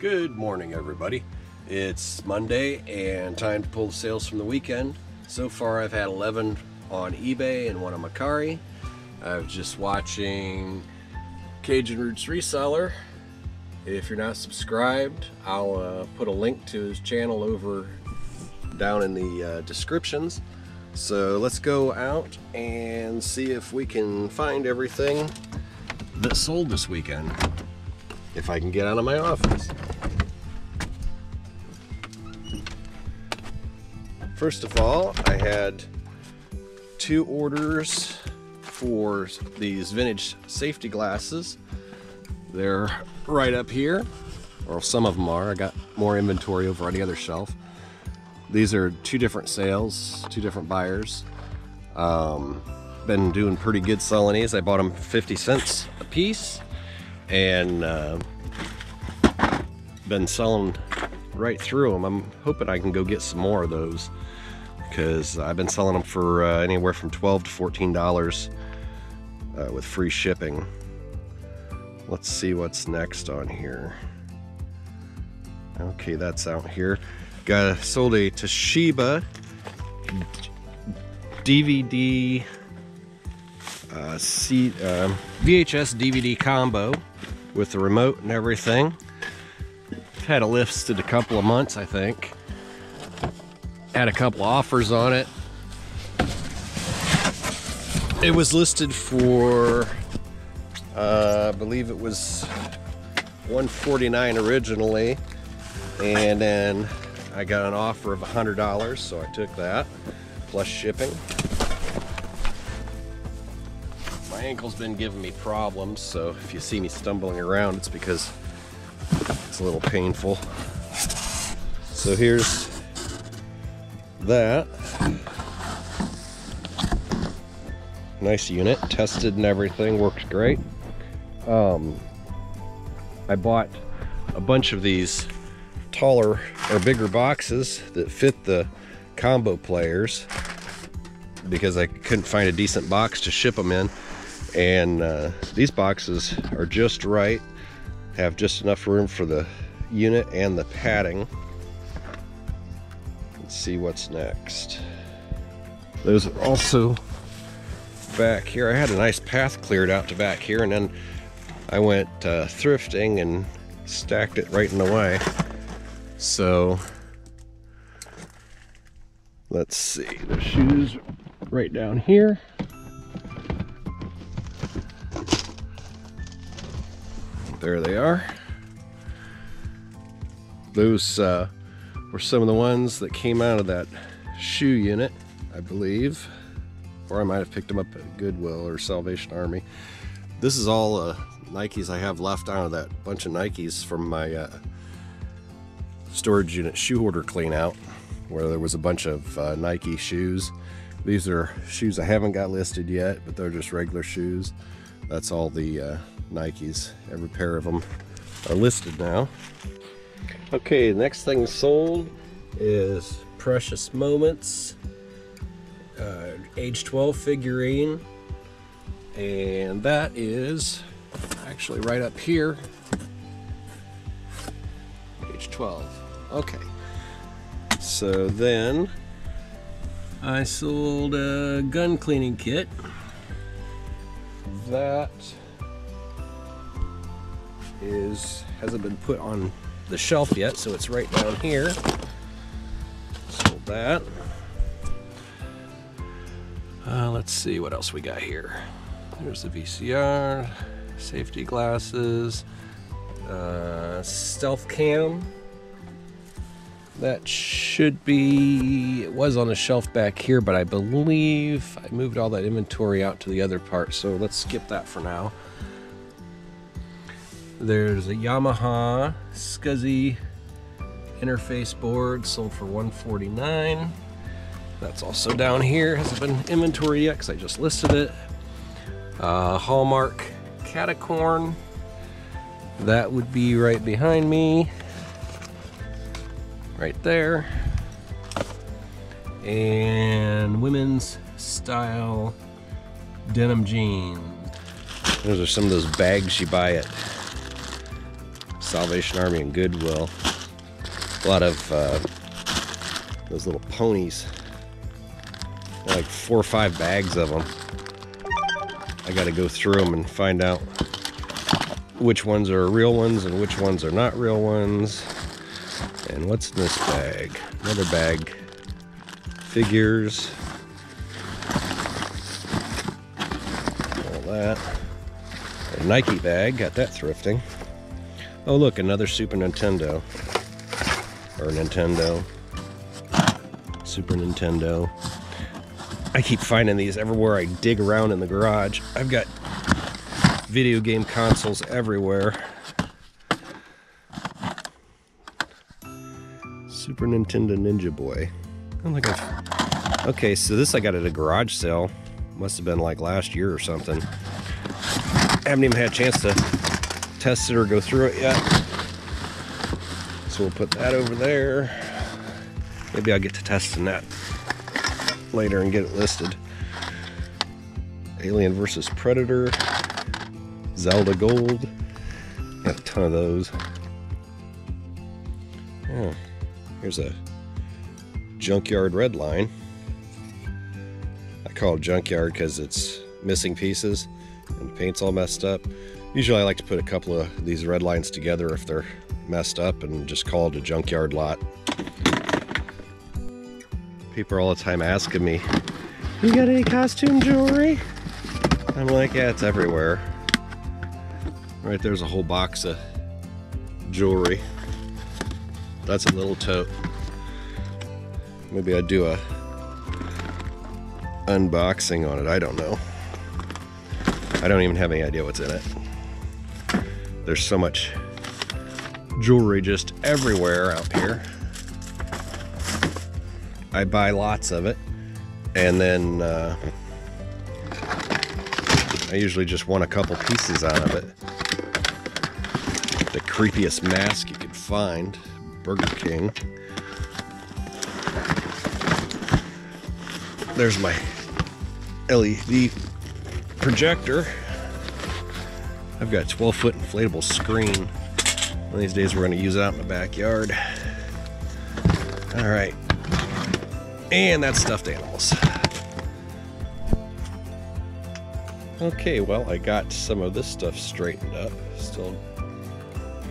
Good morning, everybody. It's Monday and time to pull the sales from the weekend. So far I've had 11 on eBay and one on Mercari. I was just watching Cajun Roots Reseller. If you're not subscribed, I'll put a link to his channel over down in the descriptions. So let's go out and see if we can find everything that sold this weekend, if I can get out of my office. First of all, I had 2 orders for these vintage safety glasses. They're right up here, or some of them are. I got more inventory over on the other shelf. These are 2 different sales, 2 different buyers. Been doing pretty good selling these. I bought them 50 cents a piece and been selling right through them. I'm hoping I can go get some more of those because I've been selling them for anywhere from $12 to $14 with free shipping. Let's see what's next on here. Okay, that's out here. Sold a Toshiba DVD VHS DVD combo with the remote and everything. Had it listed a couple of months, I think. Had a couple offers on it. It was listed for I believe it was $149 originally, and then I got an offer of $100, so I took that plus shipping. My ankle's been giving me problems, so if you see me stumbling around, it's because it's a little painful. So here's that. Nice unit, tested and everything, works great. I bought a bunch of these taller or bigger boxes that fit the combo players because I couldn't find a decent box to ship them in, and these boxes are just right, have just enough room for the unit and the padding. Let's see what's next. Those are also back here. I had a nice path cleared out to back here, and then I went thrifting and stacked it right in the way. So let's see, the shoes right down here. There they are. Those were some of the ones that came out of that shoe unit, I believe. Or I might have picked them up at Goodwill or Salvation Army. This is all Nikes I have left out of that bunch of Nikes from my storage unit shoe order clean out, where there was a bunch of Nike shoes. These are shoes I haven't got listed yet, but they're just regular shoes. That's all the Nikes. Every pair of them are listed now. Okay, the next thing sold is Precious Moments age 12 figurine, and that is actually right up here, age 12. Okay, so then I sold a gun cleaning kit. That hasn't been put on the shelf yet, so it's right down here. Sold that. Let's see what else we got here. There's the VCR, safety glasses, stealth cam. That should be, it was on the shelf back here, but I believe I moved all that inventory out to the other part, so let's skip that for now. There's a Yamaha SCSI interface board, sold for $149. That's also down here, hasn't been inventory yet because I just listed it. Hallmark Catacorn, that would be right behind me, right there. And women's style denim jeans. Those are some of those bags you buy at Salvation Army and Goodwill. A lot of those little ponies. Like 4 or 5 bags of them. I got to go through them and find out which ones are real ones and which ones are not real ones. And what's in this bag? Another bag. Figures. All that. A Nike bag. Got that thrifting. Oh look, another Super Nintendo. Or Nintendo. Super Nintendo. I keep finding these everywhere I dig around in the garage. I've got video game consoles everywhere. Super Nintendo Ninja Boy. I don't think I've... Okay, so this I got at a garage sale. Must have been like last year or something. I haven't even had a chance to test it or go through it yet. So we'll put that over there. Maybe I'll get to testing that later and get it listed. Alien vs. Predator. Zelda Gold. Got a ton of those. Oh, here's a junkyard red line. I call it junkyard because it's missing pieces and the paint's all messed up. Usually I like to put a couple of these red lines together if they're messed up and just call it a junkyard lot. People are all the time asking me, you got any costume jewelry? I'm like, yeah, it's everywhere. Right there's a whole box of jewelry. That's a little tote. Maybe I'd do a unboxing on it, I don't know. I don't even have any idea what's in it. There's so much jewelry just everywhere out here. I buy lots of it, and then I usually just want a couple pieces out of it. The creepiest mask you could find, Burger King. There's my LED projector. I've got a 12-foot inflatable screen. One of these days we're going to use it out in the backyard. All right. And that's stuffed animals. Okay, well, I got some of this stuff straightened up. Still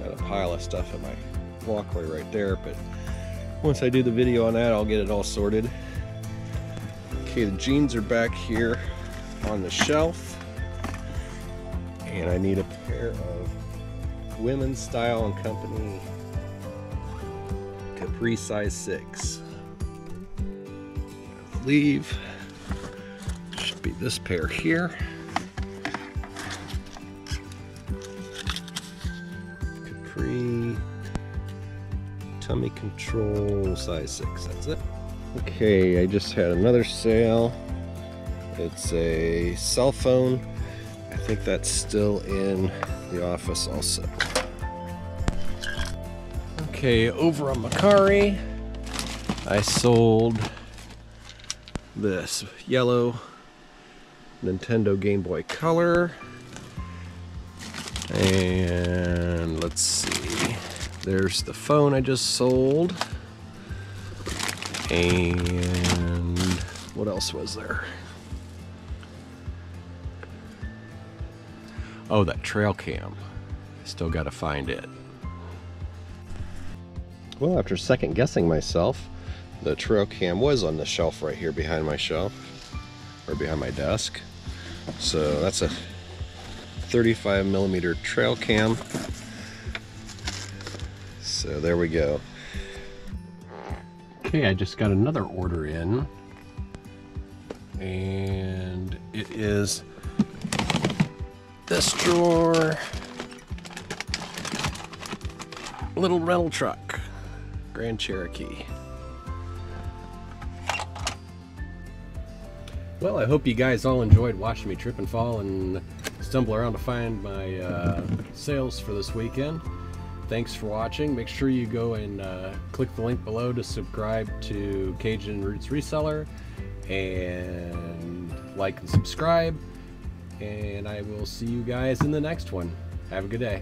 got a pile of stuff in my walkway right there, but once I do the video on that, I'll get it all sorted. Okay, the jeans are back here on the shelf. And I need a pair of Women's Style & Company Capri size 6. Leave. Should be this pair here. Capri Tummy Control size 6. That's it. Okay, I just had another sale. It's a cell phone. I think that's still in the office also. Okay, over on Mercari, I sold this yellow Nintendo Game Boy Color. And let's see, there's the phone I just sold. And what else was there? Oh, that trail cam. Still got to find it. Well, after second guessing myself, the trail cam was on the shelf right here behind my shelf, or behind my desk. So that's a 35mm trail cam. So there we go. Okay, I just got another order in, and it is this drawer, little rental truck, Grand Cherokee. Well, I hope you guys all enjoyed watching me trip and fall and stumble around to find my sales for this weekend. Thanks for watching. Make sure you go and click the link below to subscribe to Cajun Roots Reseller, and like and subscribe. And I will see you guys in the next one. Have a good day.